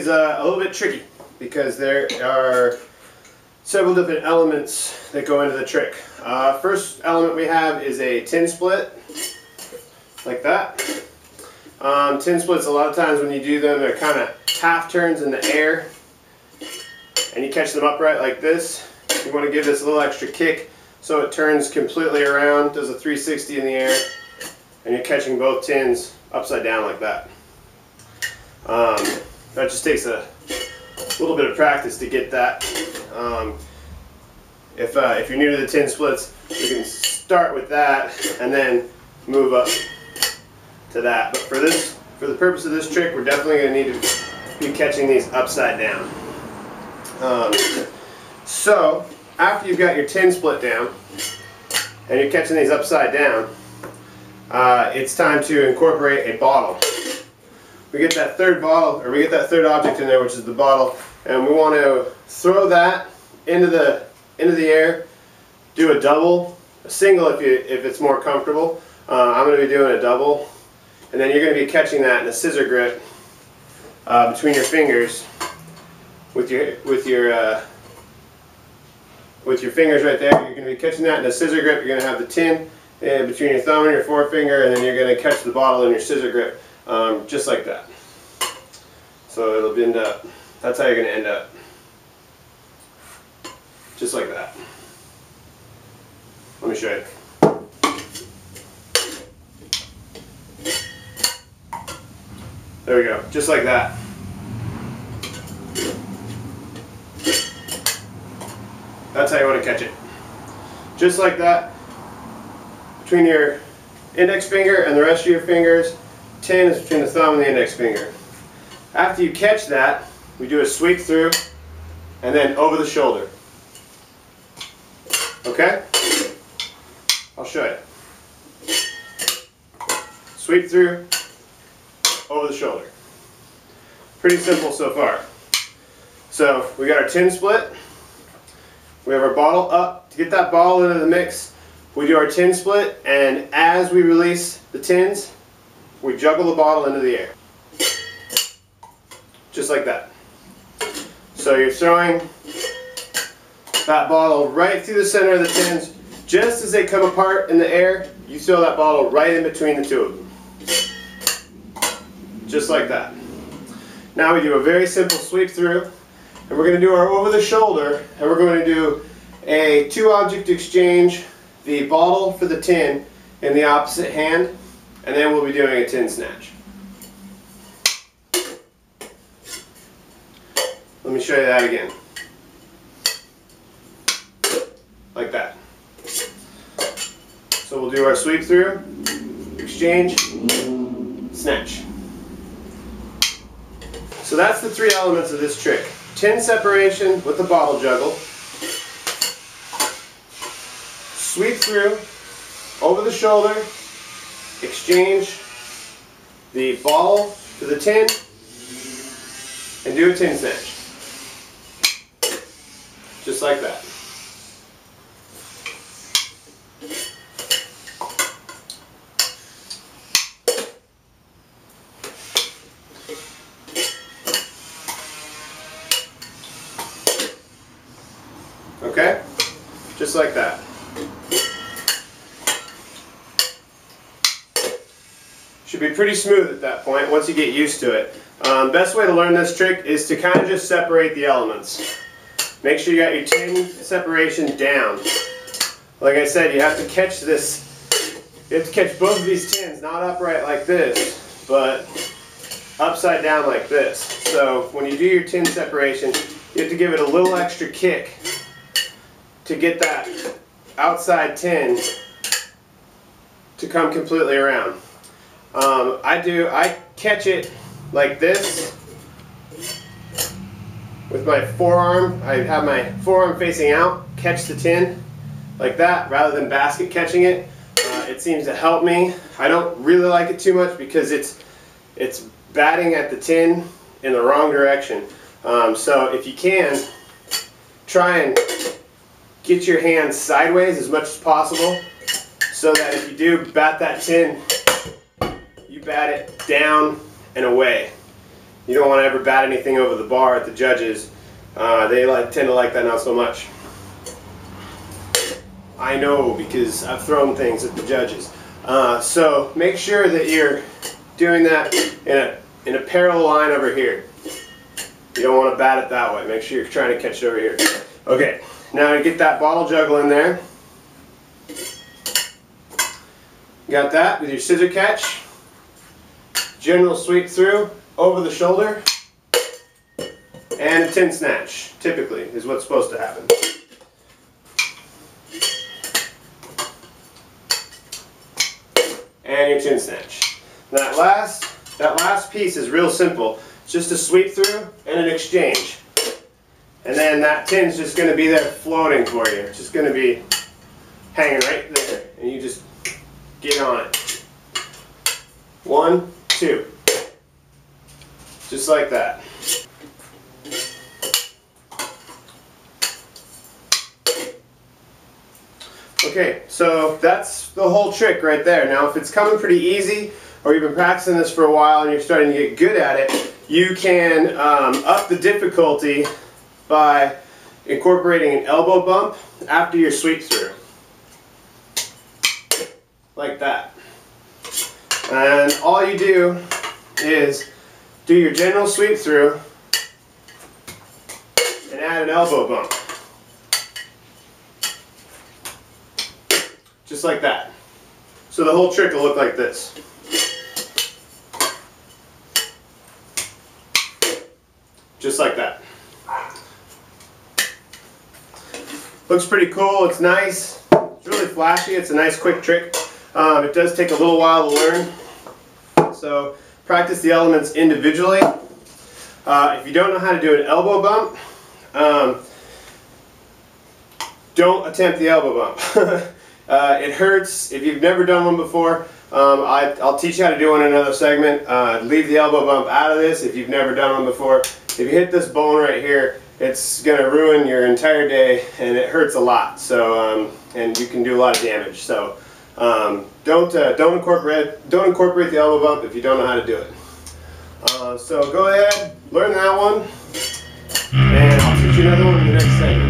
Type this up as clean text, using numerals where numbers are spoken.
is a little bit tricky because there are several different elements that go into the trick. First element we have is a tin split, like that. Tin splits, a lot of times when you do them, they're kind of half turns in the air, and you catch them upright like this. You want to give this a little extra kick so it turns completely around, does a 360 in the air, and you're catching both tins upside down like that. That just takes a little bit of practice to get that. If you're new to the tin splits, you can start with that and then move up to that. But for the purpose of this trick, we're definitely going to need to be catching these upside down. So after you've got your tin split down and you're catching these upside down, it's time to incorporate a bottle. We get that third bottle, or we get that third object in there, which is the bottle, and we want to throw that into the air. Do a double, a single if it's more comfortable. I'm going to be doing a double, and then you're going to be catching that in a scissor grip between your fingers with your fingers right there. You're going to be catching that in a scissor grip. You're going to have the tin between your thumb and your forefinger, and then you're going to catch the bottle in your scissor grip, just like that. So it'll end up, that's how you're going to end up. Just like that. Let me show you. There we go, just like that. That's how you want to catch it. Just like that. Between your index finger and the rest of your fingers, tin is between the thumb and the index finger. After you catch that, we do a sweep through and then over the shoulder. Okay? I'll show you. Sweep through, over the shoulder. Pretty simple so far. So we got our tin split. We have our bottle up. To get that bottle into the mix, we do our tin split, and as we release the tins, we juggle the bottle into the air. Just like that. So you're throwing that bottle right through the center of the tins. Just as they come apart in the air, you throw that bottle right in between the two of them. Just like that. Now we do a very simple sweep through, and we're going to do our over the shoulder, and we're going to do a two object exchange, the bottle for the tin in the opposite hand, and then we'll be doing a tin snatch. Let me show you that again. Like that. So we'll do our sweep through, exchange, snatch. So that's the three elements of this trick. Tin separation with the bottle juggle, sweep through, over the shoulder, exchange the ball to the tin, and do a tin snatch. Just like that. Okay? Just like that. Should be pretty smooth at that point once you get used to it. Best way to learn this trick is to kind of just separate the elements. Make sure you got your tin separation down. Like I said, you have to catch this. You have to catch both of these tins, not upright like this, but upside down like this. So when you do your tin separation, you have to give it a little extra kick to get that outside tin to come completely around. I catch it like this with my forearm. I have my forearm facing out, catch the tin like that rather than basket catching it. It seems to help me. I don't really like it too much because it's batting at the tin in the wrong direction. So if you can, try and get your hands sideways as much as possible so that if you do bat that tin, you bat it down and away. You don't want to ever bat anything over the bar at the judges. They tend to like that not so much. I know, because I've thrown things at the judges. So make sure that you're doing that in a parallel line over here. You don't want to bat it that way. Make sure you're trying to catch it over here. Okay, now to get that bottle juggle in there. Got that with your scissor catch. General sweep through, over the shoulder, and a tin snatch, typically, is what's supposed to happen. And your tin snatch. That last piece is real simple. It's just a sweep through and an exchange. And then that tin's just going to be there floating for you. It's just going to be hanging right there. And you just get on it. 1, 2. Just like that. Okay, so that's the whole trick right there. Now if it's coming pretty easy, or you've been practicing this for a while and you're starting to get good at it, you can up the difficulty by incorporating an elbow bump after your sweep through. Like that. And all you do is do your general sweep through and add an elbow bump. Just like that. So the whole trick will look like this. Just like that. Looks pretty cool, it's nice, it's really flashy, it's a nice quick trick. It does take a little while to learn. So practice the elements individually. If you don't know how to do an elbow bump, don't attempt the elbow bump. It hurts. If you've never done one before, I'll teach you how to do one in another segment. Leave the elbow bump out of this if you've never done one before. If you hit this bone right here, it's going to ruin your entire day, and it hurts a lot. So, and you can do a lot of damage. So, don't incorporate the elbow bump if you don't know how to do it. So go ahead, learn that one, and I'll teach you another one in the next segment.